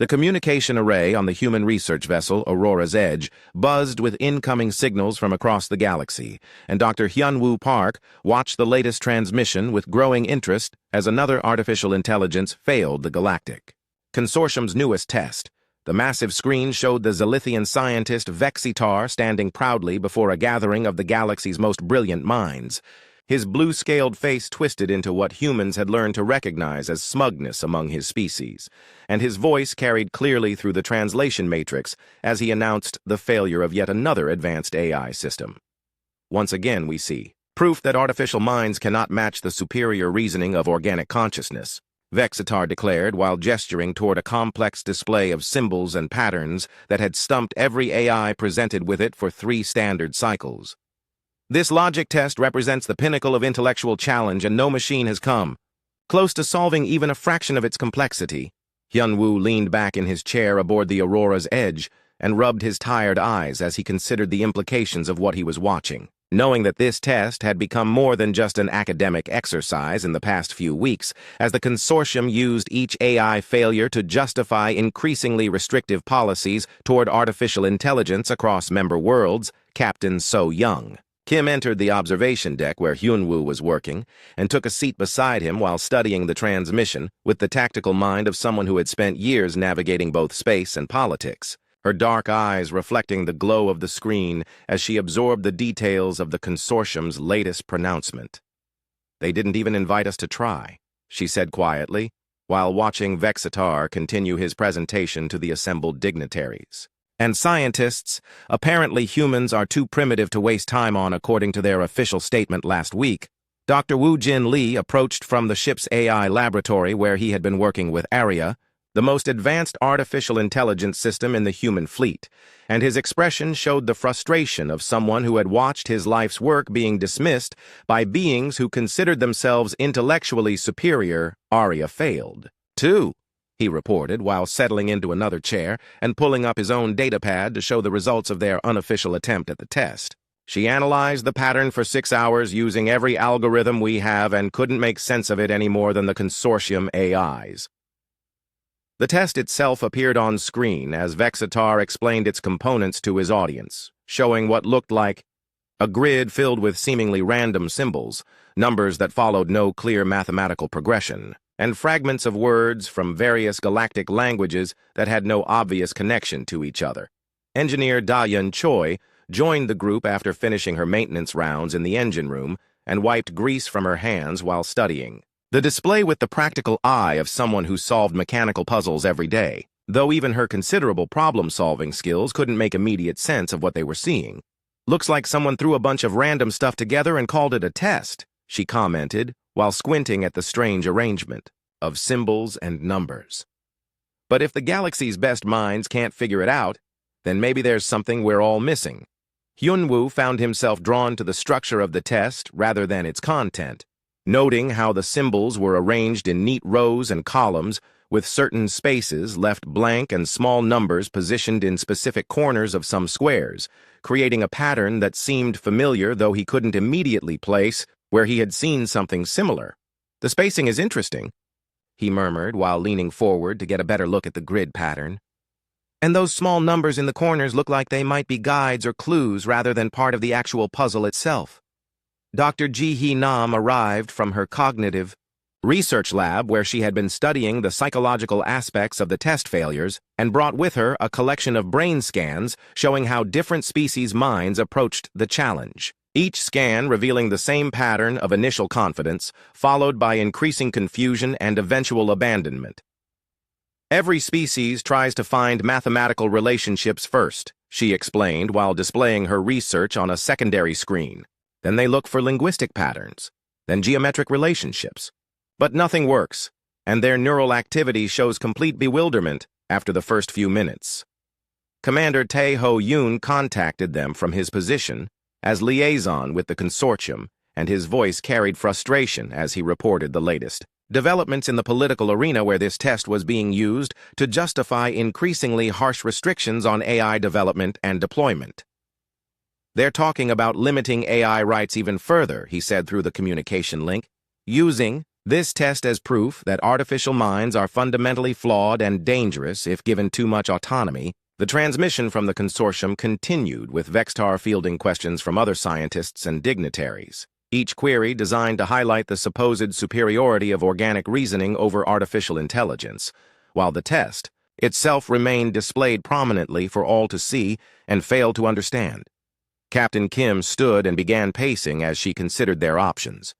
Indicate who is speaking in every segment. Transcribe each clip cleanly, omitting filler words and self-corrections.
Speaker 1: The communication array on the human research vessel, Aurora's Edge, buzzed with incoming signals from across the galaxy, and Dr. Hyun-Woo Park watched the latest transmission with growing interest as another artificial intelligence failed the Galactic Consortium's newest test. The massive screen showed the Zilithian scientist Vexitar standing proudly before a gathering of the galaxy's most brilliant minds. His blue-scaled face twisted into what humans had learned to recognize as smugness among his species, and his voice carried clearly through the translation matrix as he announced the failure of yet another advanced AI system. Once again, we see proof that artificial minds cannot match the superior reasoning of organic consciousness, Vexitar declared while gesturing toward a complex display of symbols and patterns that had stumped every AI presented with it for 3 standard cycles. This logic test represents the pinnacle of intellectual challenge, and no machine has come close to solving even a fraction of its complexity. Hyun-Woo leaned back in his chair aboard the Aurora's Edge and rubbed his tired eyes as he considered the implications of what he was watching. Knowing that this test had become more than just an academic exercise in the past few weeks, as the consortium used each AI failure to justify increasingly restrictive policies toward artificial intelligence across member worlds, Captain So Young. Kim entered the observation deck where Hyun-Woo was working and took a seat beside him while studying the transmission with the tactical mind of someone who had spent years navigating both space and politics, her dark eyes reflecting the glow of the screen as she absorbed the details of the consortium's latest pronouncement. "They didn't even invite us to try," she said quietly, while watching Vexitar continue his presentation to the assembled dignitaries. "And scientists, apparently humans are too primitive to waste time on according to their official statement last week." Dr. Woo Jin Lee approached from the ship's AI laboratory where he had been working with Arya, the most advanced artificial intelligence system in the human fleet, and his expression showed the frustration of someone who had watched his life's work being dismissed by beings who considered themselves intellectually superior. "Arya failed, too," he reported while settling into another chair and pulling up his own datapad to show the results of their unofficial attempt at the test. "She analyzed the pattern for 6 hours using every algorithm we have and couldn't make sense of it any more than the consortium AIs." The test itself appeared on screen as Vexitar explained its components to his audience, showing what looked like a grid filled with seemingly random symbols, numbers that followed no clear mathematical progression, and fragments of words from various galactic languages that had no obvious connection to each other. Engineer Da-Yun Choi joined the group after finishing her maintenance rounds in the engine room and wiped grease from her hands while studying. The display with the practical eye of someone who solved mechanical puzzles every day, though even her considerable problem-solving skills couldn't make immediate sense of what they were seeing. "Looks like someone threw a bunch of random stuff together and called it a test," she commented, while squinting at the strange arrangement of symbols and numbers. "But if the galaxy's best minds can't figure it out, then maybe there's something we're all missing." Hyun-Woo found himself drawn to the structure of the test rather than its content, noting how the symbols were arranged in neat rows and columns, with certain spaces left blank and small numbers positioned in specific corners of some squares, creating a pattern that seemed familiar though he couldn't immediately place where he had seen something similar. "The spacing is interesting," he murmured while leaning forward to get a better look at the grid pattern. "And those small numbers in the corners look like they might be guides or clues rather than part of the actual puzzle itself." Dr. Ji-hee Nam arrived from her cognitive research lab where she had been studying the psychological aspects of the test failures and brought with her a collection of brain scans showing how different species' minds approached the challenge. Each scan revealing the same pattern of initial confidence, followed by increasing confusion and eventual abandonment. "Every species tries to find mathematical relationships first," she explained while displaying her research on a secondary screen. "Then they look for linguistic patterns, then geometric relationships. But nothing works, and their neural activity shows complete bewilderment after the first few minutes." Commander Tae-ho Yoon contacted them from his position as liaison with the consortium, and his voice carried frustration as he reported the latest developments in the political arena where this test was being used to justify increasingly harsh restrictions on AI development and deployment. "They're talking about limiting AI rights even further," he said through the communication link, "using This test as proof that artificial minds are fundamentally flawed and dangerous if given too much autonomy. The transmission from the consortium continued, with Vextar fielding questions from other scientists and dignitaries, each query designed to highlight the supposed superiority of organic reasoning over artificial intelligence, while the test itself remained displayed prominently for all to see and fail to understand. Captain Kim stood and began pacing as she considered their options.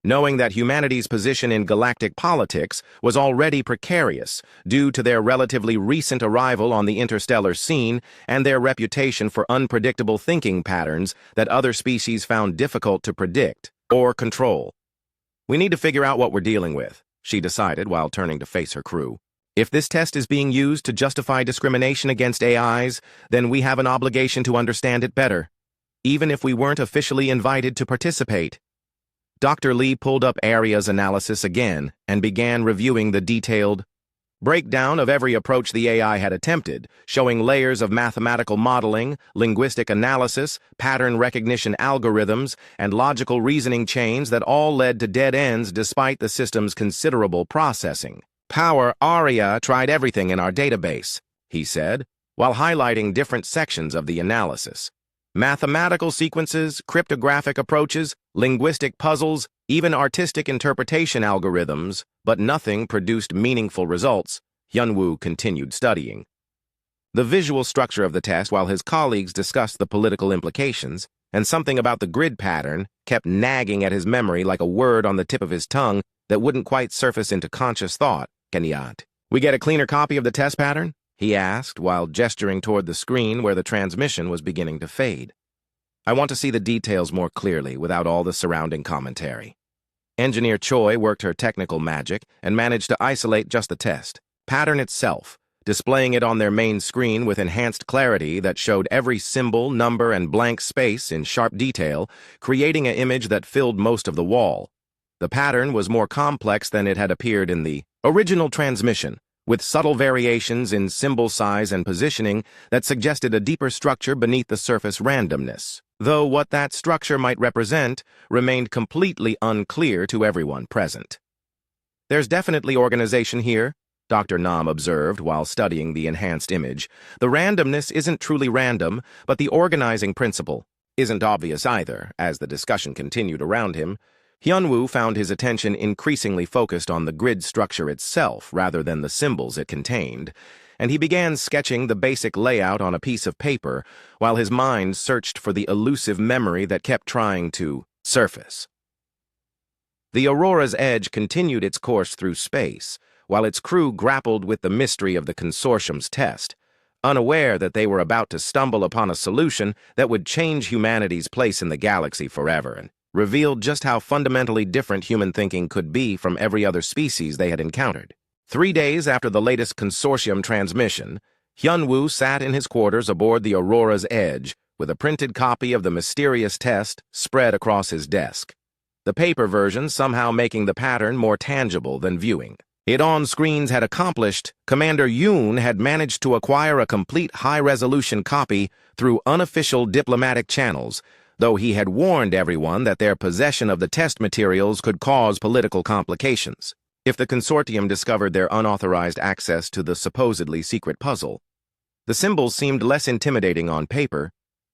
Speaker 1: Knowing that humanity's position in galactic politics was already precarious due to their relatively recent arrival on the interstellar scene and their reputation for unpredictable thinking patterns that other species found difficult to predict or control. "We need to figure out what we're dealing with," she decided while turning to face her crew. "If this test is being used to justify discrimination against AIs, then we have an obligation to understand it better, even if we weren't officially invited to participate." Dr. Lee pulled up Aria's analysis again and began reviewing the detailed breakdown of every approach the AI had attempted, showing layers of mathematical modeling, linguistic analysis, pattern recognition algorithms, and logical reasoning chains that all led to dead ends despite the system's considerable processing power. "Aria tried everything in our database," he said, while highlighting different sections of the analysis. "Mathematical sequences, cryptographic approaches, linguistic puzzles, even artistic interpretation algorithms, but nothing produced meaningful results." Hyunwoo continued studying the visual structure of the test while his colleagues discussed the political implications, and something about the grid pattern kept nagging at his memory like a word on the tip of his tongue that wouldn't quite surface into conscious thought. "Kenyat, we get a cleaner copy of the test pattern?" he asked while gesturing toward the screen where the transmission was beginning to fade. "I want to see the details more clearly without all the surrounding commentary." Engineer Choi worked her technical magic and managed to isolate just the test pattern itself, displaying it on their main screen with enhanced clarity that showed every symbol, number, and blank space in sharp detail, creating an image that filled most of the wall. The pattern was more complex than it had appeared in the original transmission, with subtle variations in symbol size and positioning that suggested a deeper structure beneath the surface randomness, though what that structure might represent remained completely unclear to everyone present. "There's definitely organization here," Dr. Nam observed while studying the enhanced image. "The randomness isn't truly random, but the organizing principle isn't obvious either." As the discussion continued around him, Hyunwoo found his attention increasingly focused on the grid structure itself rather than the symbols it contained, and he began sketching the basic layout on a piece of paper while his mind searched for the elusive memory that kept trying to surface. The Aurora's Edge continued its course through space, while its crew grappled with the mystery of the consortium's test, unaware that they were about to stumble upon a solution that would change humanity's place in the galaxy forever and revealed just how fundamentally different human thinking could be from every other species they had encountered. 3 days after the latest consortium transmission, Hyunwoo sat in his quarters aboard the Aurora's Edge with a printed copy of the mysterious test spread across his desk, the paper version somehow making the pattern more tangible than viewing it on screens had accomplished. Commander Yoon had managed to acquire a complete high-resolution copy through unofficial diplomatic channels, though he had warned everyone that their possession of the test materials could cause political complications if the consortium discovered their unauthorized access to the supposedly secret puzzle. The symbols seemed less intimidating on paper,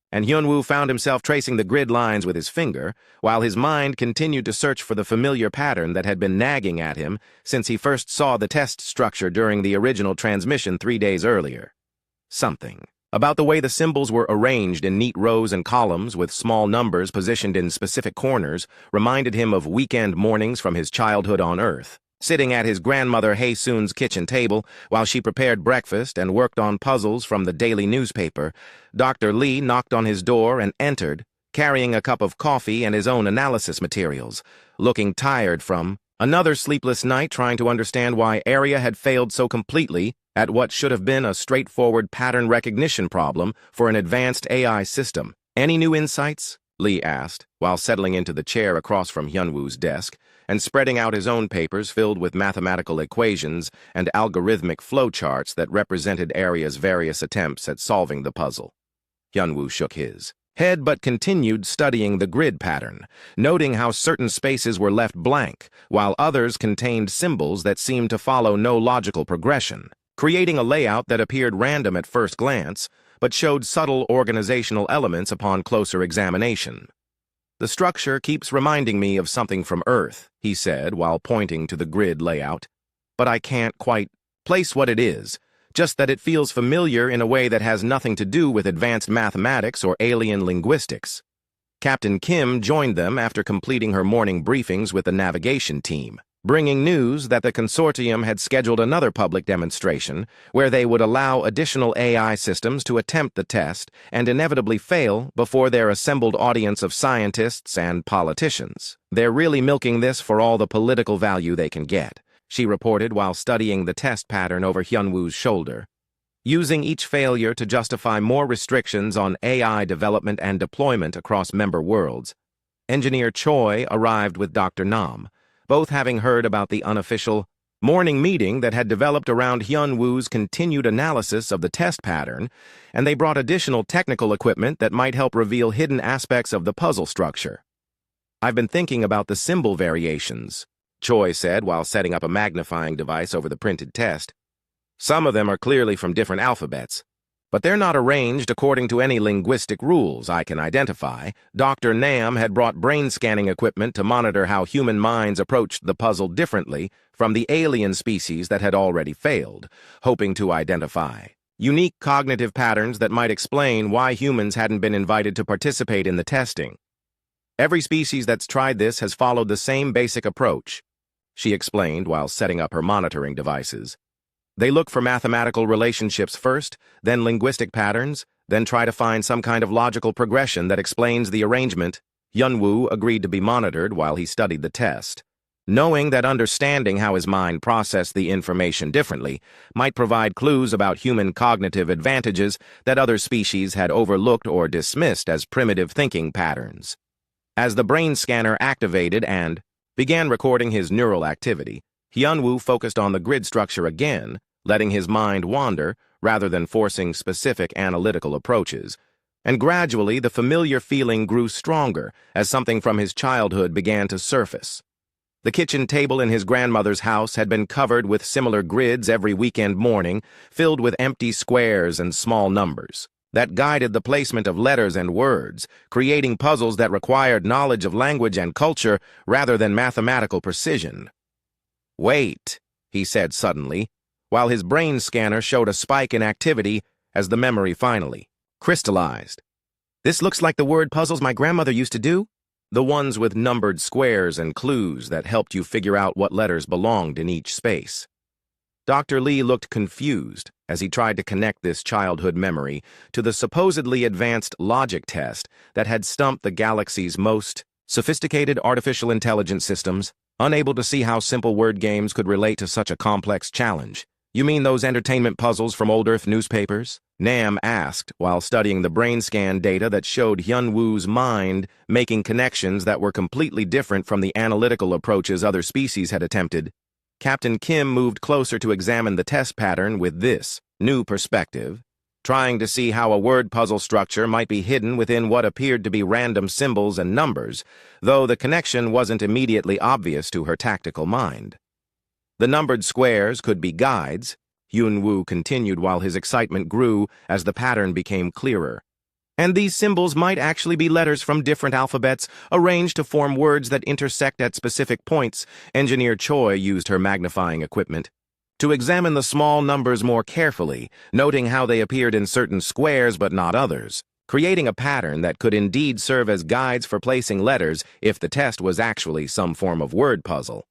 Speaker 1: and Hyunwoo found himself tracing the grid lines with his finger, while his mind continued to search for the familiar pattern that had been nagging at him since he first saw the test structure during the original transmission 3 days earlier. Something about the way the symbols were arranged in neat rows and columns with small numbers positioned in specific corners reminded him of weekend mornings from his childhood on Earth. Sitting at his grandmother Hae-soon's kitchen table while she prepared breakfast and worked on puzzles from the daily newspaper, Dr. Lee knocked on his door and entered, carrying a cup of coffee and his own analysis materials, looking tired from another sleepless night trying to understand why Aria had failed so completely at what should have been a straightforward pattern recognition problem for an advanced AI system. "Any new insights?" Lee asked, while settling into the chair across from Hyunwoo's desk and spreading out his own papers filled with mathematical equations and algorithmic flowcharts that represented Aria's various attempts at solving the puzzle. Hyunwoo shook his head but continued studying the grid pattern, noting how certain spaces were left blank, while others contained symbols that seemed to follow no logical progression, creating a layout that appeared random at first glance, but showed subtle organizational elements upon closer examination. "The structure keeps reminding me of something from Earth," he said while pointing to the grid layout, "but I can't quite place what it is, just that it feels familiar in a way that has nothing to do with advanced mathematics or alien linguistics." Captain Kim joined them after completing her morning briefings with the navigation team, bringing news that the consortium had scheduled another public demonstration where they would allow additional AI systems to attempt the test and inevitably fail before their assembled audience of scientists and politicians. "They're really milking this for all the political value they can get," she reported while studying the test pattern over Hyunwoo's shoulder, using each failure to justify more restrictions on AI development and deployment across member worlds. Engineer Choi arrived with Dr. Nam, both having heard about the unofficial morning meeting that had developed around Hyunwoo's continued analysis of the test pattern, and they brought additional technical equipment that might help reveal hidden aspects of the puzzle structure. "I've been thinking about the symbol variations," Choi said while setting up a magnifying device over the printed test. "Some of them are clearly from different alphabets, but they're not arranged according to any linguistic rules I can identify." Dr. Nam had brought brain scanning equipment to monitor how human minds approached the puzzle differently from the alien species that had already failed, hoping to identify unique cognitive patterns that might explain why humans hadn't been invited to participate in the testing. "Every species that's tried this has followed the same basic approach," she explained while setting up her monitoring devices. "They look for mathematical relationships first, then linguistic patterns, then try to find some kind of logical progression that explains the arrangement." Hyunwoo agreed to be monitored while he studied the test, knowing that understanding how his mind processed the information differently might provide clues about human cognitive advantages that other species had overlooked or dismissed as primitive thinking patterns. As the brain scanner activated and began recording his neural activity, Hyunwoo focused on the grid structure again, letting his mind wander rather than forcing specific analytical approaches. And gradually, the familiar feeling grew stronger as something from his childhood began to surface. The kitchen table in his grandmother's house had been covered with similar grids every weekend morning, filled with empty squares and small numbers that guided the placement of letters and words, creating puzzles that required knowledge of language and culture rather than mathematical precision. "Wait," he said suddenly, while his brain scanner showed a spike in activity as the memory finally crystallized. "This looks like the word puzzles my grandmother used to do? The ones with numbered squares and clues that helped you figure out what letters belonged in each space." Dr. Lee looked confused as he tried to connect this childhood memory to the supposedly advanced logic test that had stumped the galaxy's most sophisticated artificial intelligence systems, unable to see how simple word games could relate to such a complex challenge. "You mean those entertainment puzzles from old Earth newspapers?" Nam asked while studying the brain scan data that showed Hyunwoo's mind making connections that were completely different from the analytical approaches other species had attempted. Captain Kim moved closer to examine the test pattern with this new perspective, trying to see how a word puzzle structure might be hidden within what appeared to be random symbols and numbers, though the connection wasn't immediately obvious to her tactical mind. "The numbered squares could be guides," Hyunwoo continued while his excitement grew as the pattern became clearer. "And these symbols might actually be letters from different alphabets arranged to form words that intersect at specific points." Engineer Choi used her magnifying equipment to examine the small numbers more carefully, noting how they appeared in certain squares but not others, creating a pattern that could indeed serve as guides for placing letters if the test was actually some form of word puzzle.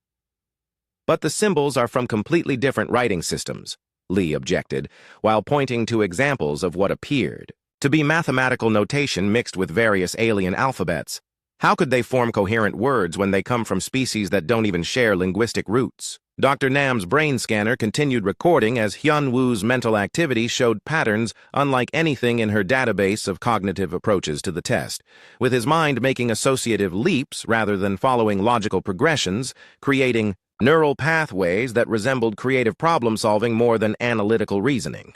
Speaker 1: "But the symbols are from completely different writing systems," Lee objected, while pointing to examples of what appeared to be mathematical notation mixed with various alien alphabets. "How could they form coherent words when they come from species that don't even share linguistic roots?" Dr. Nam's brain scanner continued recording as Hyunwoo's mental activity showed patterns unlike anything in her database of cognitive approaches to the test, with his mind making associative leaps rather than following logical progressions, creating neural pathways that resembled creative problem-solving more than analytical reasoning.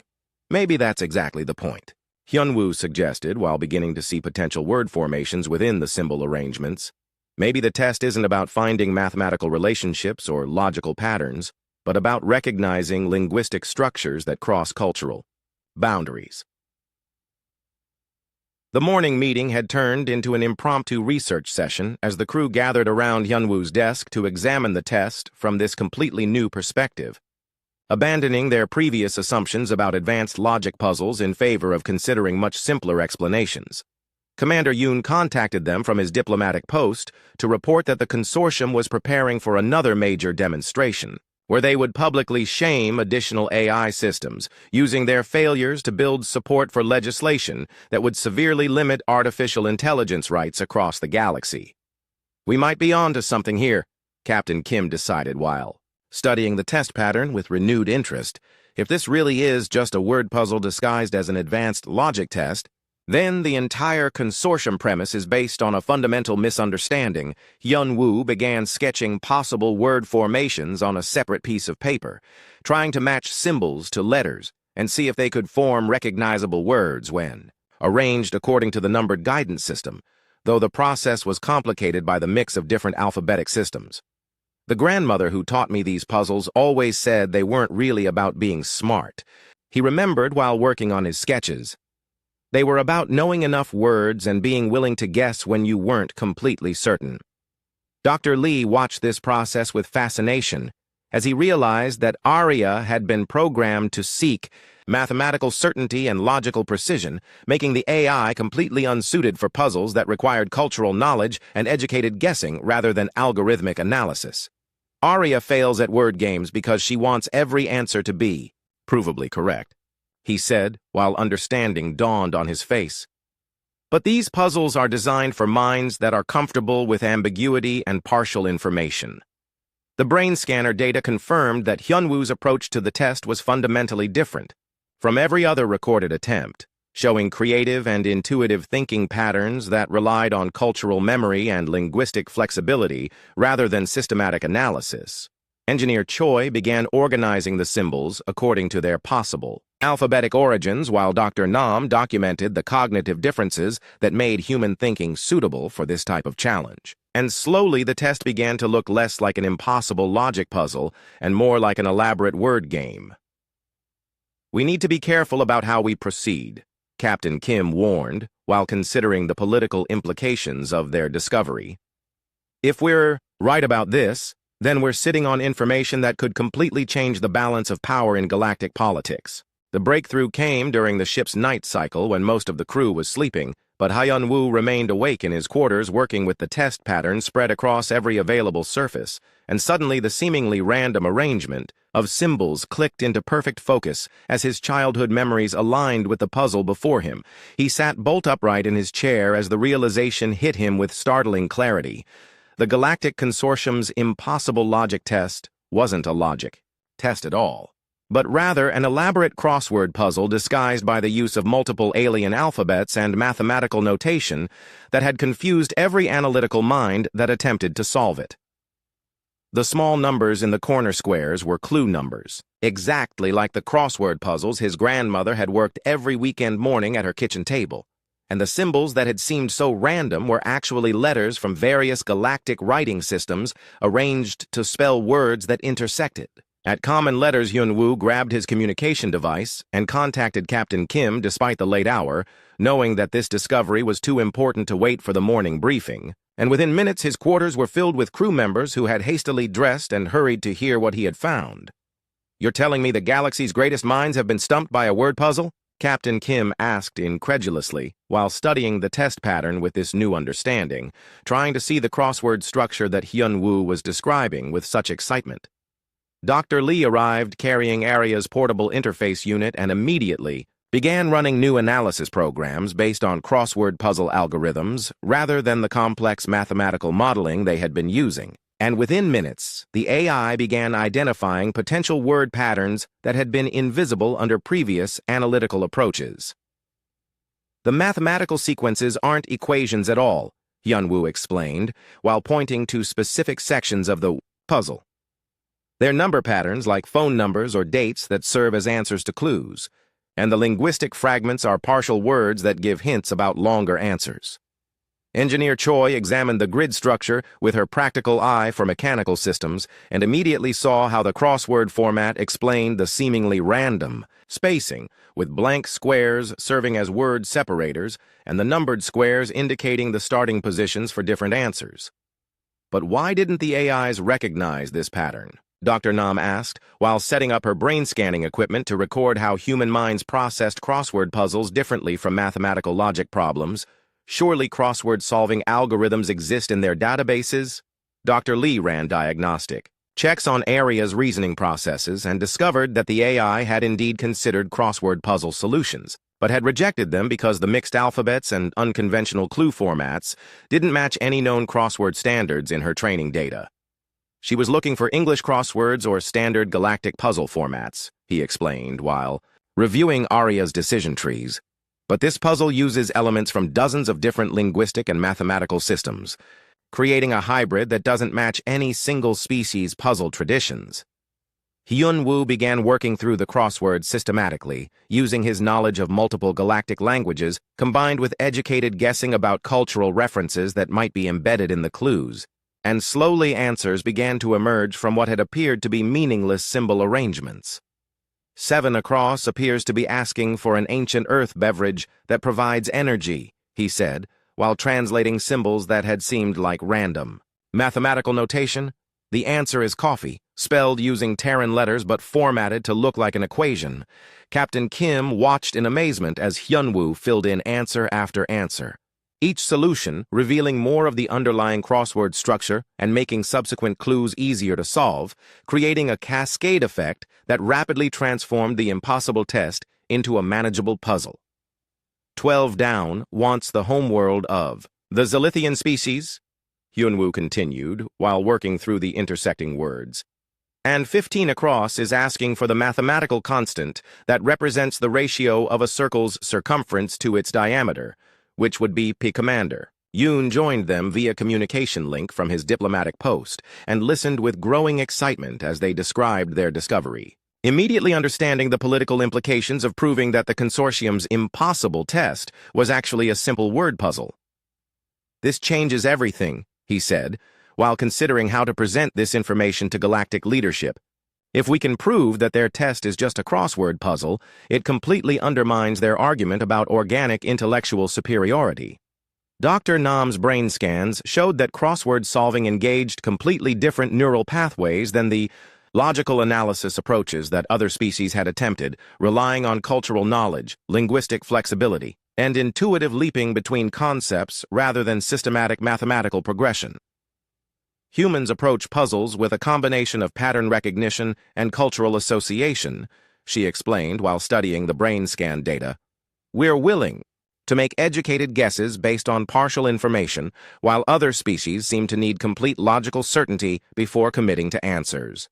Speaker 1: "Maybe that's exactly the point," Hyunwoo suggested while beginning to see potential word formations within the symbol arrangements. Maybe the test isn't about finding mathematical relationships or logical patterns, but about recognizing linguistic structures that cross cultural boundaries. The morning meeting had turned into an impromptu research session as the crew gathered around Hyunwoo's desk to examine the test from this completely new perspective, abandoning their previous assumptions about advanced logic puzzles in favor of considering much simpler explanations. Commander Yoon contacted them from his diplomatic post to report that the consortium was preparing for another major demonstration, where they would publicly shame additional AI systems, using their failures to build support for legislation that would severely limit artificial intelligence rights across the galaxy. We might be on to something here, Captain Kim decided while studying the test pattern with renewed interest. If this really is just a word puzzle disguised as an advanced logic test, then the entire consortium premise is based on a fundamental misunderstanding. Hyunwoo began sketching possible word formations on a separate piece of paper, trying to match symbols to letters and see if they could form recognizable words when arranged according to the numbered guidance system, though the process was complicated by the mix of different alphabetic systems. The grandmother who taught me these puzzles always said they weren't really about being smart. He remembered while working on his sketches. They were about knowing enough words and being willing to guess when you weren't completely certain. Dr. Lee watched this process with fascination as he realized that Arya had been programmed to seek mathematical certainty and logical precision, making the AI completely unsuited for puzzles that required cultural knowledge and educated guessing rather than algorithmic analysis. Arya fails at word games because she wants every answer to be provably correct, he said, while understanding dawned on his face. But these puzzles are designed for minds that are comfortable with ambiguity and partial information. The brain scanner data confirmed that Hyunwoo's approach to the test was fundamentally different from every other recorded attempt, showing creative and intuitive thinking patterns that relied on cultural memory and linguistic flexibility rather than systematic analysis. Engineer Choi began organizing the symbols according to their possible alphabetic origins, while Dr. Nam documented the cognitive differences that made human thinking suitable for this type of challenge. And slowly the test began to look less like an impossible logic puzzle and more like an elaborate word game. We need to be careful about how we proceed, Captain Kim warned, while considering the political implications of their discovery. If we're right about this, then we're sitting on information that could completely change the balance of power in galactic politics. The breakthrough came during the ship's night cycle when most of the crew was sleeping, but Hyunwoo remained awake in his quarters working with the test pattern spread across every available surface, and suddenly the seemingly random arrangement of symbols clicked into perfect focus as his childhood memories aligned with the puzzle before him. He sat bolt upright in his chair as the realization hit him with startling clarity. The Galactic Consortium's impossible logic test wasn't a logic test at all, but rather an elaborate crossword puzzle disguised by the use of multiple alien alphabets and mathematical notation that had confused every analytical mind that attempted to solve it. The small numbers in the corner squares were clue numbers, exactly like the crossword puzzles his grandmother had worked every weekend morning at her kitchen table. And the symbols that had seemed so random were actually letters from various galactic writing systems arranged to spell words that intersected. At common letters, Hyunwoo grabbed his communication device and contacted Captain Kim despite the late hour, knowing that this discovery was too important to wait for the morning briefing. And within minutes his quarters were filled with crew members who had hastily dressed and hurried to hear what he had found. "You're telling me the galaxy's greatest minds have been stumped by a word puzzle?" Captain Kim asked incredulously, while studying the test pattern with this new understanding, trying to see the crossword structure that Hyunwoo was describing with such excitement. Dr. Lee arrived carrying Arya's portable interface unit and immediately began running new analysis programs based on crossword puzzle algorithms rather than the complex mathematical modeling they had been using. And within minutes, the AI began identifying potential word patterns that had been invisible under previous analytical approaches. "The mathematical sequences aren't equations at all," Hyunwoo explained, while pointing to specific sections of the puzzle. "They're number patterns like phone numbers or dates that serve as answers to clues. and the linguistic fragments are partial words that give hints about longer answers. Engineer Choi examined the grid structure with her practical eye for mechanical systems and immediately saw how the crossword format explained the seemingly random spacing, with blank squares serving as word separators and the numbered squares indicating the starting positions for different answers. But why didn't the AIs recognize this pattern? Dr. Nam asked, while setting up her brain scanning equipment to record how human minds processed crossword puzzles differently from mathematical logic problems. Surely crossword-solving algorithms exist in their databases? Dr. Lee ran diagnostic checks on Aria's reasoning processes and discovered that the AI had indeed considered crossword puzzle solutions, but had rejected them because the mixed alphabets and unconventional clue formats didn't match any known crossword standards in her training data. She was looking for English crosswords or standard galactic puzzle formats, he explained while reviewing Aria's decision trees. But this puzzle uses elements from dozens of different linguistic and mathematical systems, creating a hybrid that doesn't match any single species' puzzle traditions. Hyun-woo began working through the crossword systematically, using his knowledge of multiple galactic languages combined with educated guessing about cultural references that might be embedded in the clues, and slowly answers began to emerge from what had appeared to be meaningless symbol arrangements. 7 across appears to be asking for an ancient earth beverage that provides energy, he said, while translating symbols that had seemed like random. Mathematical notation? The answer is coffee, spelled using Terran letters but formatted to look like an equation. Captain Kim watched in amazement as Hyun-woo filled in answer after answer, each solution revealing more of the underlying crossword structure and making subsequent clues easier to solve, creating a cascade effect that rapidly transformed the impossible test into a manageable puzzle. 12 down wants the homeworld of the Zilithian species, Hyun-woo continued while working through the intersecting words. And 15 across is asking for the mathematical constant that represents the ratio of a circle's circumference to its diameter, which would be P Commander. Yoon joined them via communication link from his diplomatic post and listened with growing excitement as they described their discovery, immediately understanding the political implications of proving that the consortium's impossible test was actually a simple word puzzle. This changes everything, he said, while considering how to present this information to galactic leadership. If we can prove that their test is just a crossword puzzle, it completely undermines their argument about organic intellectual superiority. Dr. Nam's brain scans showed that crossword solving engaged completely different neural pathways than the logical analysis approaches that other species had attempted, relying on cultural knowledge, linguistic flexibility, and intuitive leaping between concepts rather than systematic mathematical progression. Humans approach puzzles with a combination of pattern recognition and cultural association, she explained while studying the brain scan data. We're willing to make educated guesses based on partial information, while other species seem to need complete logical certainty before committing to answers.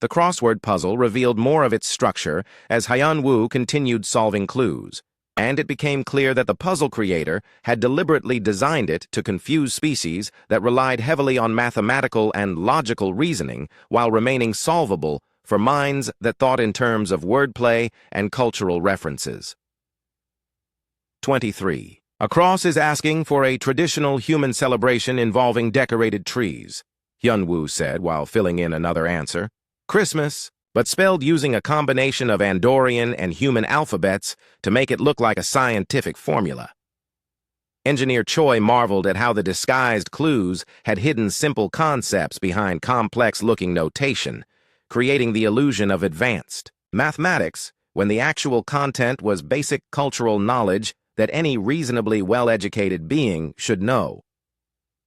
Speaker 1: The crossword puzzle revealed more of its structure as Hyun-woo continued solving clues, and it became clear that the puzzle creator had deliberately designed it to confuse species that relied heavily on mathematical and logical reasoning while remaining solvable for minds that thought in terms of wordplay and cultural references. 23. Across is asking for a traditional human celebration involving decorated trees, Hyun-woo said while filling in another answer. Christmas, but spelled using a combination of Andorian and human alphabets to make it look like a scientific formula. Engineer Choi marveled at how the disguised clues had hidden simple concepts behind complex-looking notation, creating the illusion of advanced mathematics when the actual content was basic cultural knowledge that any reasonably well-educated being should know.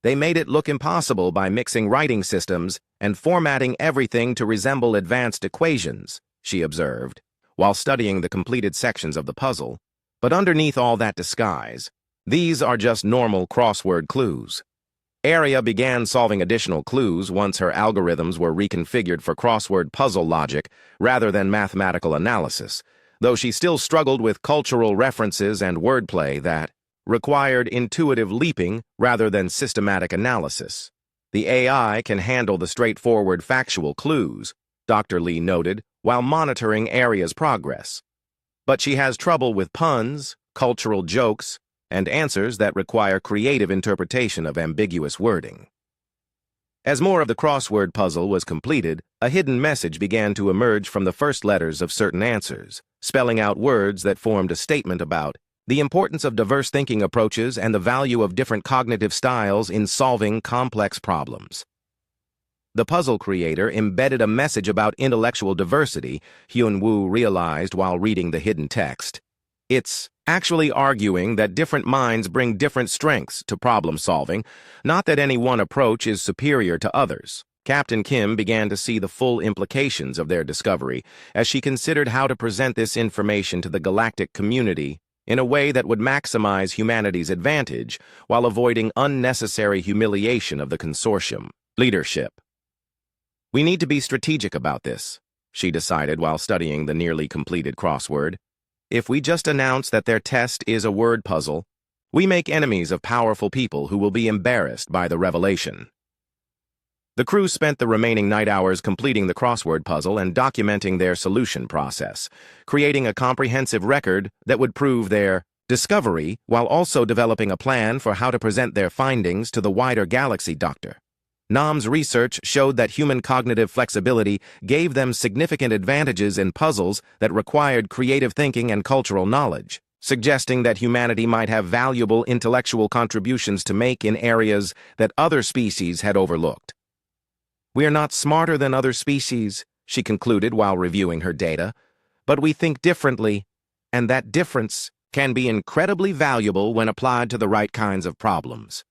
Speaker 1: They made it look impossible by mixing writing systems and formatting everything to resemble advanced equations, she observed, while studying the completed sections of the puzzle. But underneath all that disguise, these are just normal crossword clues. Aria began solving additional clues once her algorithms were reconfigured for crossword puzzle logic rather than mathematical analysis, though she still struggled with cultural references and wordplay that required intuitive leaping rather than systematic analysis. The AI can handle the straightforward factual clues, Dr. Lee noted, while monitoring Aria's progress. but she has trouble with puns, cultural jokes, and answers that require creative interpretation of ambiguous wording. As more of the crossword puzzle was completed, a hidden message began to emerge from the first letters of certain answers, spelling out words that formed a statement about the importance of diverse thinking approaches and the value of different cognitive styles in solving complex problems. The puzzle creator embedded a message about intellectual diversity, Hyun-woo realized while reading the hidden text. It's actually arguing that different minds bring different strengths to problem solving, not that any one approach is superior to others. Captain Kim began to see the full implications of their discovery as she considered how to present this information to the galactic community in a way that would maximize humanity's advantage while avoiding unnecessary humiliation of the consortium leadership. We need to be strategic about this, she decided while studying the nearly completed crossword. If we just announce that their test is a word puzzle, we make enemies of powerful people who will be embarrassed by the revelation. The crew spent the remaining night hours completing the crossword puzzle and documenting their solution process, creating a comprehensive record that would prove their discovery while also developing a plan for how to present their findings to the wider galaxy. Dr. Nam's research showed that human cognitive flexibility gave them significant advantages in puzzles that required creative thinking and cultural knowledge, suggesting that humanity might have valuable intellectual contributions to make in areas that other species had overlooked. We are not smarter than other species, she concluded while reviewing her data, but we think differently, and that difference can be incredibly valuable when applied to the right kinds of problems.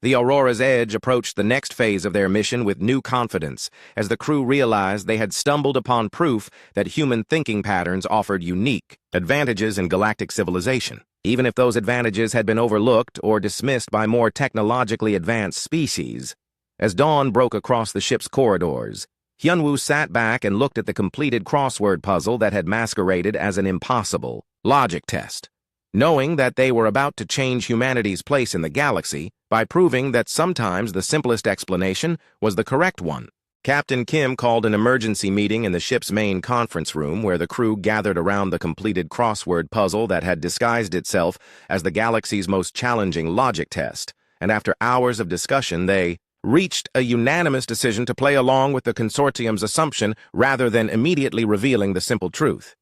Speaker 1: The Aurora's Edge approached the next phase of their mission with new confidence as the crew realized they had stumbled upon proof that human thinking patterns offered unique advantages in galactic civilization, even if those advantages had been overlooked or dismissed by more technologically advanced species. As dawn broke across the ship's corridors, Hyun-woo sat back and looked at the completed crossword puzzle that had masqueraded as an impossible logic test, knowing that they were about to change humanity's place in the galaxy by proving that sometimes the simplest explanation was the correct one. Captain Kim called an emergency meeting in the ship's main conference room where the crew gathered around the completed crossword puzzle that had disguised itself as the galaxy's most challenging logic test, and after hours of discussion they reached a unanimous decision to play along with the consortium's assumption rather than immediately revealing the simple truth.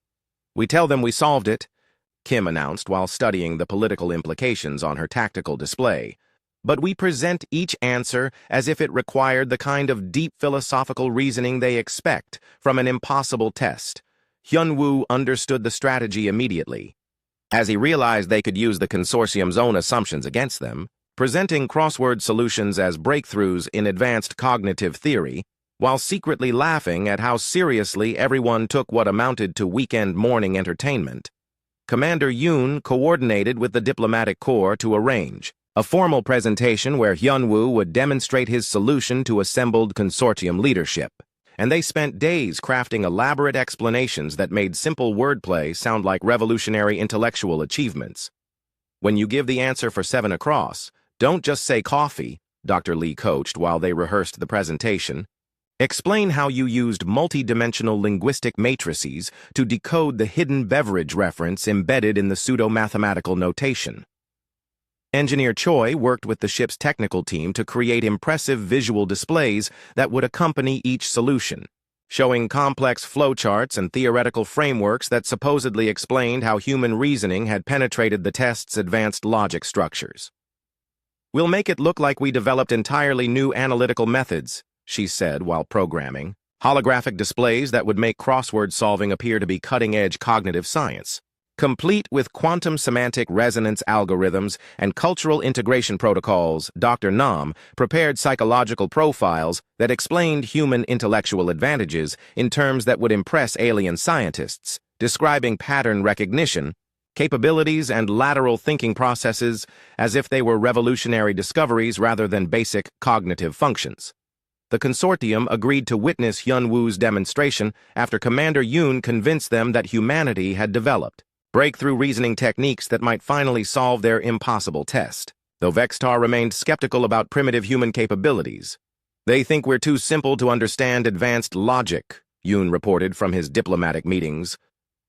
Speaker 1: "We tell them we solved it," Kim announced while studying the political implications on her tactical display. "But we present each answer as if it required the kind of deep philosophical reasoning they expect from an impossible test." Hyun-woo understood the strategy immediately. As he realized they could use the consortium's own assumptions against them, presenting crossword solutions as breakthroughs in advanced cognitive theory, while secretly laughing at how seriously everyone took what amounted to weekend morning entertainment, Commander Yoon coordinated with the diplomatic corps to arrange a formal presentation where Hyun-woo would demonstrate his solution to assembled consortium leadership, and they spent days crafting elaborate explanations that made simple wordplay sound like revolutionary intellectual achievements. "When you give the answer for 7 across, don't just say coffee," Dr. Lee coached while they rehearsed the presentation. "Explain how you used multi-dimensional linguistic matrices to decode the hidden beverage reference embedded in the pseudo-mathematical notation." Engineer Choi worked with the ship's technical team to create impressive visual displays that would accompany each solution, showing complex flowcharts and theoretical frameworks that supposedly explained how human reasoning had penetrated the test's advanced logic structures. "We'll make it look like we developed entirely new analytical methods," she said while programming holographic displays that would make crossword solving appear to be cutting-edge cognitive science, complete with quantum semantic resonance algorithms and cultural integration protocols. Dr. Nam prepared psychological profiles that explained human intellectual advantages in terms that would impress alien scientists, describing pattern recognition, capabilities, and lateral thinking processes as if they were revolutionary discoveries rather than basic cognitive functions. The consortium agreed to witness Hyun-woo's demonstration after Commander Yoon convinced them that humanity had developed breakthrough reasoning techniques that might finally solve their impossible test, though Vextar remained skeptical about primitive human capabilities. "They think we're too simple to understand advanced logic," Yoon reported from his diplomatic meetings.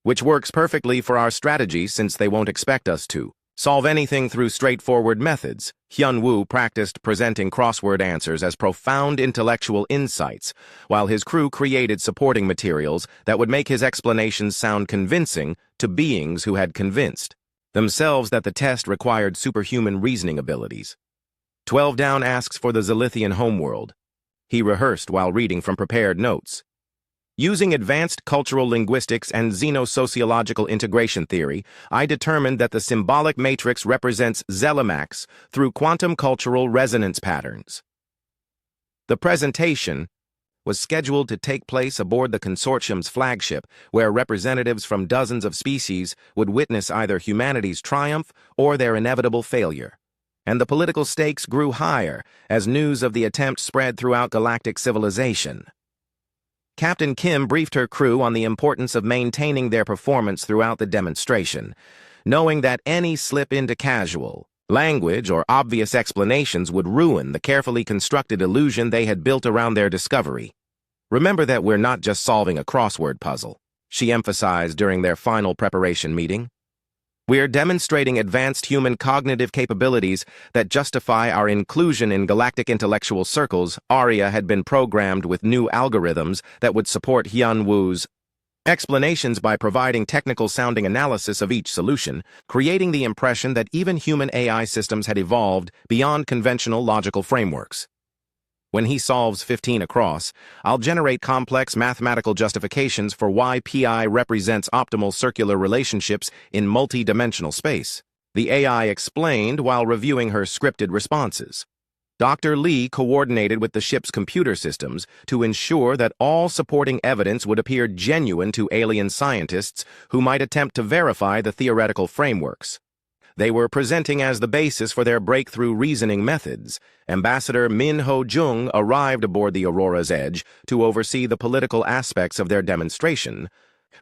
Speaker 1: which works perfectly for our strategy since they won't expect us to solve anything through straightforward methods. Hyun-woo practiced presenting crossword answers as profound intellectual insights, while his crew created supporting materials that would make his explanations sound convincing to beings who had convinced themselves that the test required superhuman reasoning abilities. 12 Down asks for the Zilithian homeworld. He rehearsed while reading from prepared notes. Using advanced cultural linguistics and xenosociological integration theory, I determined that the symbolic matrix represents Zelimax through quantum cultural resonance patterns. The presentation was scheduled to take place aboard the consortium's flagship, where representatives from dozens of species would witness either humanity's triumph or their inevitable failure. And the political stakes grew higher as news of the attempt spread throughout galactic civilization. Captain Kim briefed her crew on the importance of maintaining their performance throughout the demonstration, knowing that any slip into casual language or obvious explanations would ruin the carefully constructed illusion they had built around their discovery. Remember that we're not just solving a crossword puzzle, she emphasized during their final preparation meeting. We're demonstrating advanced human cognitive capabilities that justify our inclusion in galactic intellectual circles. Arya had been programmed with new algorithms that would support Hyun-woo's explanations by providing technical-sounding analysis of each solution, creating the impression that even human AI systems had evolved beyond conventional logical frameworks. When he solves 15 across, I'll generate complex mathematical justifications for why PI represents optimal circular relationships in multi-dimensional space, the AI explained while reviewing her scripted responses. Dr. Lee coordinated with the ship's computer systems to ensure that all supporting evidence would appear genuine to alien scientists who might attempt to verify the theoretical frameworks they were presenting as the basis for their breakthrough reasoning methods. Ambassador Min Ho-jung arrived aboard the Aurora's Edge to oversee the political aspects of their demonstration,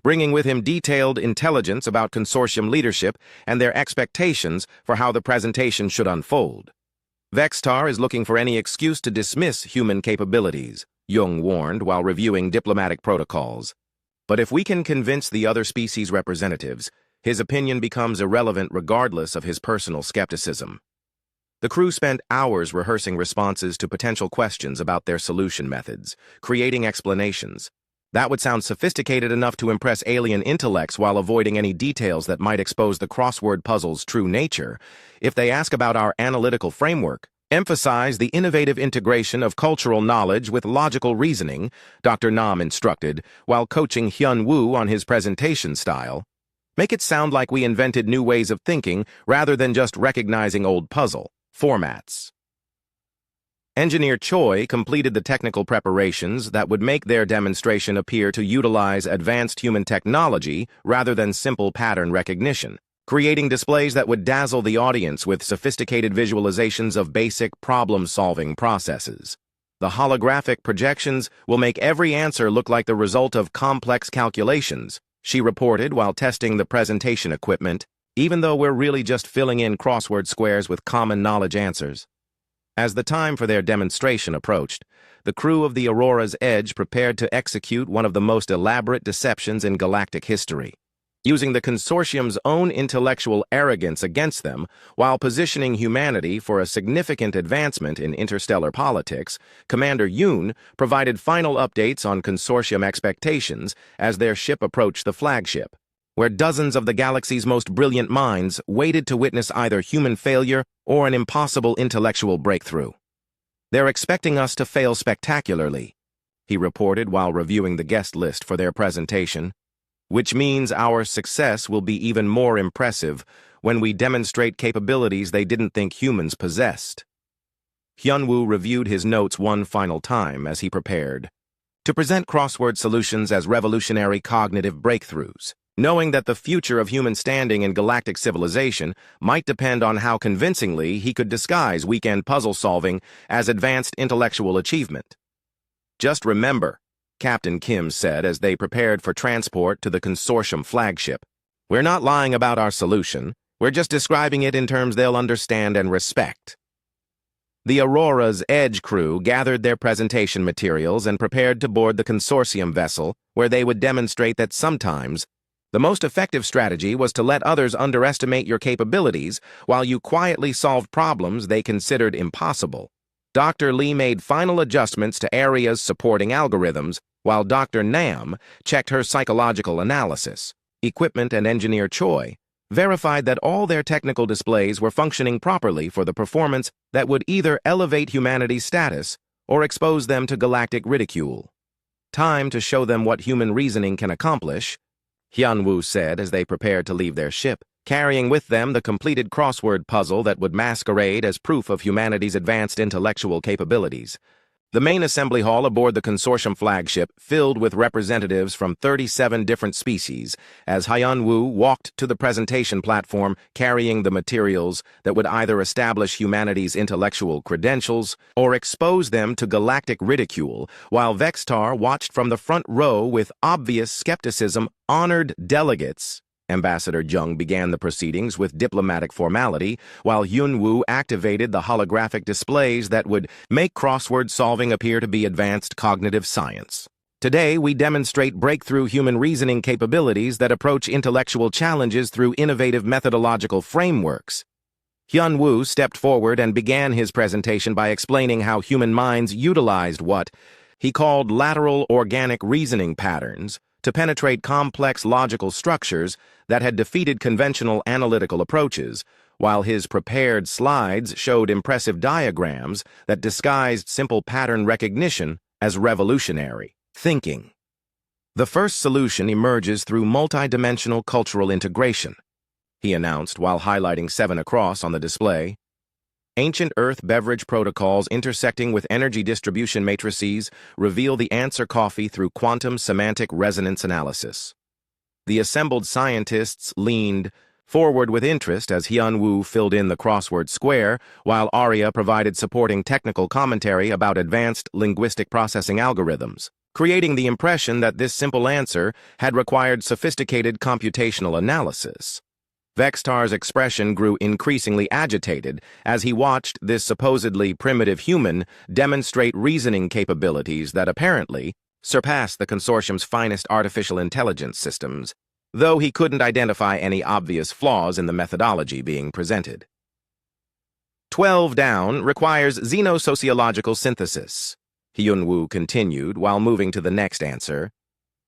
Speaker 1: bringing with him detailed intelligence about consortium leadership and their expectations for how the presentation should unfold. Vextar is looking for any excuse to dismiss human capabilities, Jung warned while reviewing diplomatic protocols. But if we can convince the other species representatives, his opinion becomes irrelevant regardless of his personal skepticism. The crew spent hours rehearsing responses to potential questions about their solution methods, creating explanations. That would sound sophisticated enough to impress alien intellects while avoiding any details that might expose the crossword puzzle's true nature. If they ask about our analytical framework, emphasize the innovative integration of cultural knowledge with logical reasoning, Dr. Nam instructed, while coaching Hyun-woo on his presentation style. Make it sound like we invented new ways of thinking rather than just recognizing old puzzle formats. Engineer Choi completed the technical preparations that would make their demonstration appear to utilize advanced human technology rather than simple pattern recognition, creating displays that would dazzle the audience with sophisticated visualizations of basic problem-solving processes. The holographic projections will make every answer look like the result of complex calculations, she reported while testing the presentation equipment, even though we're really just filling in crossword squares with common knowledge answers. As the time for their demonstration approached, the crew of the Aurora's Edge prepared to execute one of the most elaborate deceptions in galactic history. Using the consortium's own intellectual arrogance against them while positioning humanity for a significant advancement in interstellar politics, Commander Yoon provided final updates on consortium expectations as their ship approached the flagship, where dozens of the galaxy's most brilliant minds waited to witness either human failure or an impossible intellectual breakthrough. "They're expecting us to fail spectacularly," he reported while reviewing the guest list for their presentation, "which means our success will be even more impressive when we demonstrate capabilities they didn't think humans possessed." Hyun-woo reviewed his notes one final time as he prepared to present crossword solutions as revolutionary cognitive breakthroughs, knowing that the future of human standing in galactic civilization might depend on how convincingly he could disguise weekend puzzle solving as advanced intellectual achievement. "Just remember," Captain Kim said as they prepared for transport to the consortium flagship, "we're not lying about our solution, we're just describing it in terms they'll understand and respect." The Aurora's Edge crew gathered their presentation materials and prepared to board the consortium vessel, where they would demonstrate that sometimes The most effective strategy was to let others underestimate your capabilities while you quietly solved problems they considered impossible. Dr. Lee made final adjustments to areas supporting algorithms, while Dr. Nam checked her psychological analysis. Equipment and engineer Choi verified that all their technical displays were functioning properly for the performance that would either elevate humanity's status or expose them to galactic ridicule. Time to show them what human reasoning can accomplish, Hyun-woo said as they prepared to leave their ship, carrying with them the completed crossword puzzle that would masquerade as proof of humanity's advanced intellectual capabilities. The main assembly hall aboard the consortium flagship filled with representatives from 37 different species as Hyun-woo walked to the presentation platform carrying the materials that would either establish humanity's intellectual credentials or expose them to galactic ridicule, while Vextar watched from the front row with obvious skepticism. Honored delegates, Ambassador Jung began the proceedings with diplomatic formality, while Hyun-woo activated the holographic displays that would make crossword solving appear to be advanced cognitive science. Today, we demonstrate breakthrough human reasoning capabilities that approach intellectual challenges through innovative methodological frameworks. Hyun-woo stepped forward and began his presentation by explaining how human minds utilized what he called lateral organic reasoning patterns to penetrate complex logical structures that had defeated conventional analytical approaches, while his prepared slides showed impressive diagrams that disguised simple pattern recognition as revolutionary thinking. The first solution emerges through multidimensional cultural integration, he announced while highlighting 7 across on the display. Ancient Earth beverage protocols intersecting with energy distribution matrices reveal the answer coffee through quantum semantic resonance analysis. The assembled scientists leaned forward with interest as Hyun-woo filled in the crossword square, while Arya provided supporting technical commentary about advanced linguistic processing algorithms, creating the impression that this simple answer had required sophisticated computational analysis. Vextar's expression grew increasingly agitated as he watched this supposedly primitive human demonstrate reasoning capabilities that apparently surpassed the consortium's finest artificial intelligence systems, though he couldn't identify any obvious flaws in the methodology being presented. 12 down requires xenosociological synthesis, Hyun-woo continued while moving to the next answer.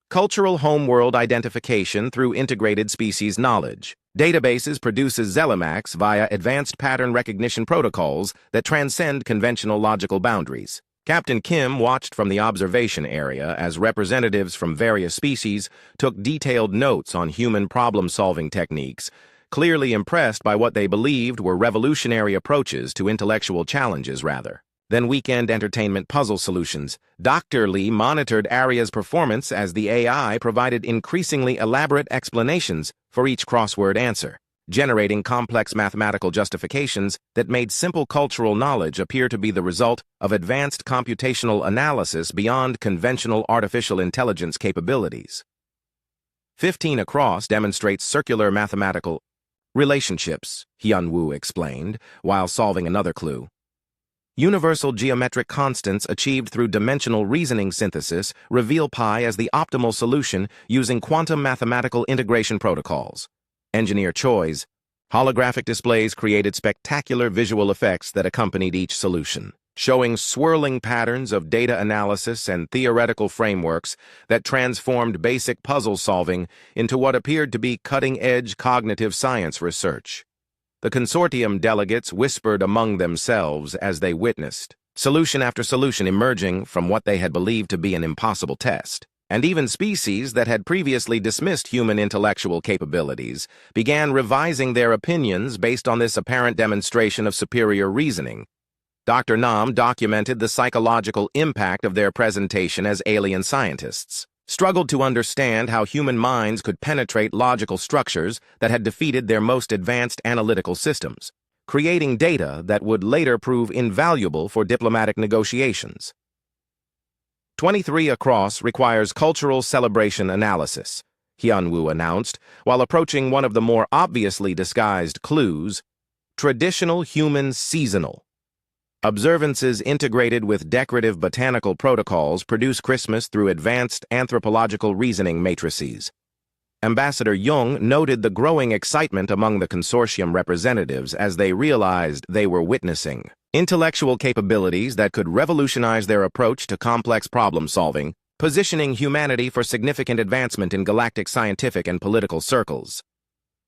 Speaker 1: Cultural homeworld identification through integrated species knowledge. Databases produces Zelimax via advanced pattern recognition protocols that transcend conventional logical boundaries. Captain Kim watched from the observation area as representatives from various species took detailed notes on human problem-solving techniques, clearly impressed by what they believed were revolutionary approaches to intellectual challenges than weekend entertainment puzzle solutions. Dr. Lee monitored Arya's performance as the AI provided increasingly elaborate explanations for each crossword answer, generating complex mathematical justifications that made simple cultural knowledge appear to be the result of advanced computational analysis beyond conventional artificial intelligence capabilities. 15 across demonstrates circular mathematical relationships, Hyun-woo explained, while solving another clue. Universal geometric constants achieved through dimensional reasoning synthesis reveal pi as the optimal solution using quantum mathematical integration protocols. Engineer Choi's holographic displays created spectacular visual effects that accompanied each solution, showing swirling patterns of data analysis and theoretical frameworks that transformed basic puzzle solving into what appeared to be cutting-edge cognitive science research. The consortium delegates whispered among themselves as they witnessed solution after solution emerging from what they had believed to be an impossible test. And even species that had previously dismissed human intellectual capabilities began revising their opinions based on this apparent demonstration of superior reasoning. Dr. Nam documented the psychological impact of their presentation as alien scientists struggled to understand how human minds could penetrate logical structures that had defeated their most advanced analytical systems, creating data that would later prove invaluable for diplomatic negotiations. 23 across requires cultural celebration analysis, Hyun-woo announced, while approaching one of the more obviously disguised clues, traditional human seasonal. Observances integrated with decorative botanical protocols produce Christmas through advanced anthropological reasoning matrices. Ambassador Jung noted the growing excitement among the consortium representatives as they realized they were witnessing intellectual capabilities that could revolutionize their approach to complex problem-solving, positioning humanity for significant advancement in galactic scientific and political circles.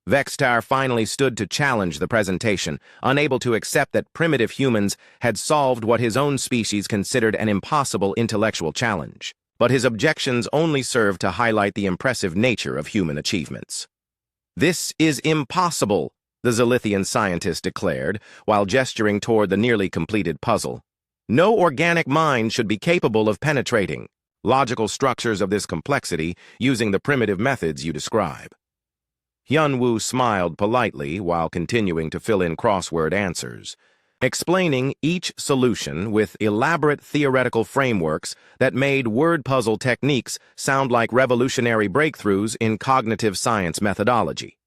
Speaker 1: Vextar finally stood to challenge the presentation, unable to accept that primitive humans had solved what his own species considered an impossible intellectual challenge. But his objections only served to highlight the impressive nature of human achievements. "This is impossible," the Zilithian scientist declared, while gesturing toward the nearly completed puzzle. "No organic mind should be capable of penetrating logical structures of this complexity using the primitive methods you describe." Hyun-woo smiled politely while continuing to fill in crossword answers, explaining each solution with elaborate theoretical frameworks that made word puzzle techniques sound like revolutionary breakthroughs in cognitive science methodology.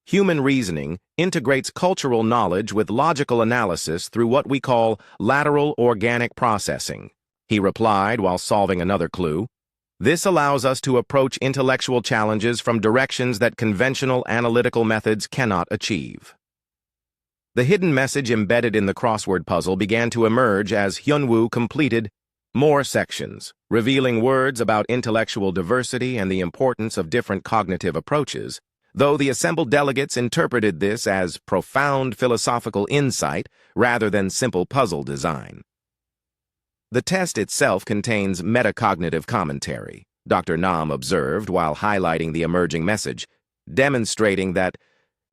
Speaker 1: Human reasoning integrates cultural knowledge with logical analysis through what we call lateral organic processing, he replied while solving another clue. This allows us to approach intellectual challenges from directions that conventional analytical methods cannot achieve. The hidden message embedded in the crossword puzzle began to emerge as Hyun-woo completed more sections, revealing words about intellectual diversity and the importance of different cognitive approaches, though the assembled delegates interpreted this as profound philosophical insight rather than simple puzzle design. The test itself contains metacognitive commentary, Dr. Nam observed while highlighting the emerging message, demonstrating that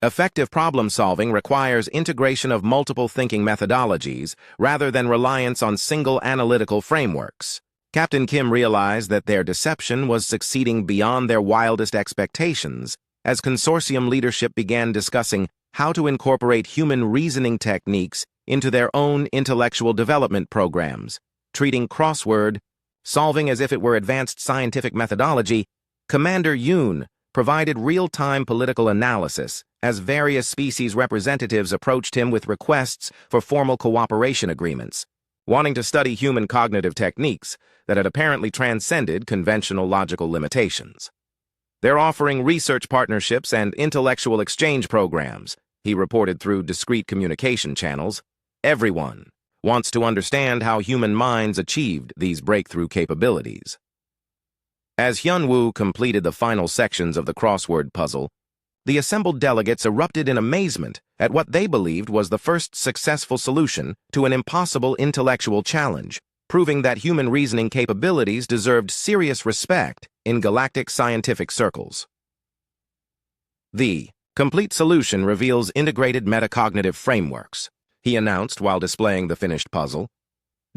Speaker 1: effective problem-solving requires integration of multiple thinking methodologies rather than reliance on single analytical frameworks. Captain Kim realized that their deception was succeeding beyond their wildest expectations as consortium leadership began discussing how to incorporate human reasoning techniques into their own intellectual development programs. Treating crossword solving as if it were advanced scientific methodology, Commander Yoon provided real-time political analysis as various species representatives approached him with requests for formal cooperation agreements, wanting to study human cognitive techniques that had apparently transcended conventional logical limitations. They're offering research partnerships and intellectual exchange programs, he reported through discrete communication channels. Everyone wants to understand how human minds achieved these breakthrough capabilities. As Hyun-woo completed the final sections of the crossword puzzle, the assembled delegates erupted in amazement at what they believed was the first successful solution to an impossible intellectual challenge, proving that human reasoning capabilities deserved serious respect in galactic scientific circles. The complete solution reveals integrated metacognitive frameworks, he announced while displaying the finished puzzle,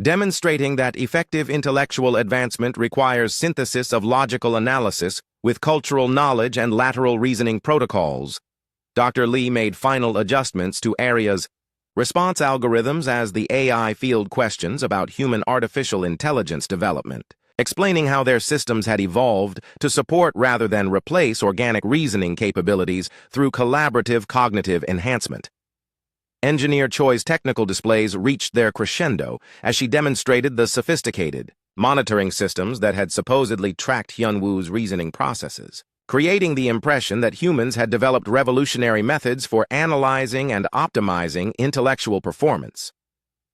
Speaker 1: demonstrating that effective intellectual advancement requires synthesis of logical analysis with cultural knowledge and lateral reasoning protocols. Dr. Lee made final adjustments to areas response algorithms as the AI field questions about human artificial intelligence development, explaining how their systems had evolved to support rather than replace organic reasoning capabilities through collaborative cognitive enhancement. Engineer Choi's technical displays reached their crescendo as she demonstrated the sophisticated monitoring systems that had supposedly tracked Hyun-woo's reasoning processes, creating the impression that humans had developed revolutionary methods for analyzing and optimizing intellectual performance.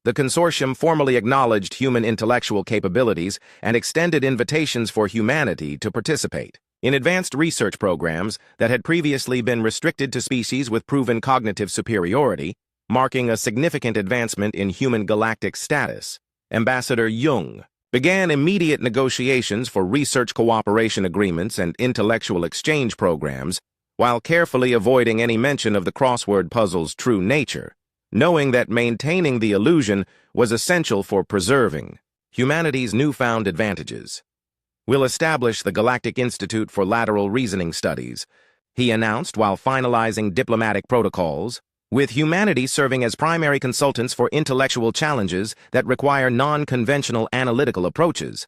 Speaker 1: The consortium formally acknowledged human intellectual capabilities and extended invitations for humanity to participate in advanced research programs that had previously been restricted to species with proven cognitive superiority, marking a significant advancement in human galactic status. Ambassador Jung began immediate negotiations for research cooperation agreements and intellectual exchange programs, while carefully avoiding any mention of the crossword puzzle's true nature, knowing that maintaining the illusion was essential for preserving humanity's newfound advantages. "We'll establish the Galactic Institute for Lateral Reasoning Studies," he announced while finalizing diplomatic protocols, with humanity serving as primary consultants for intellectual challenges that require non-conventional analytical approaches.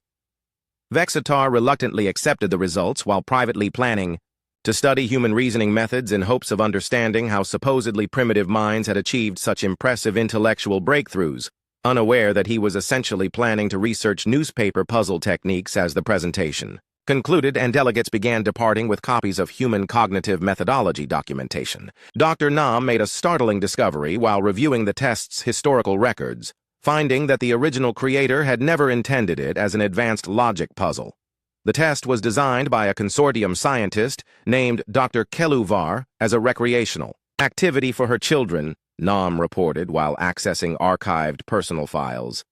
Speaker 1: Vexatar reluctantly accepted the results while privately planning to study human reasoning methods in hopes of understanding how supposedly primitive minds had achieved such impressive intellectual breakthroughs, unaware that he was essentially planning to research newspaper puzzle techniques as the presentation concluded, and delegates began departing with copies of human cognitive methodology documentation. Dr. Nam made a startling discovery while reviewing the test's historical records, finding that the original creator had never intended it as an advanced logic puzzle. The test was designed by a consortium scientist named Dr. Keluvar as a recreational activity for her children, Nam reported while accessing archived personal files.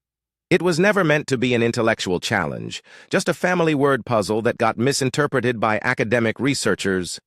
Speaker 1: It was never meant to be an intellectual challenge, just a family word puzzle that got misinterpreted by academic researchers.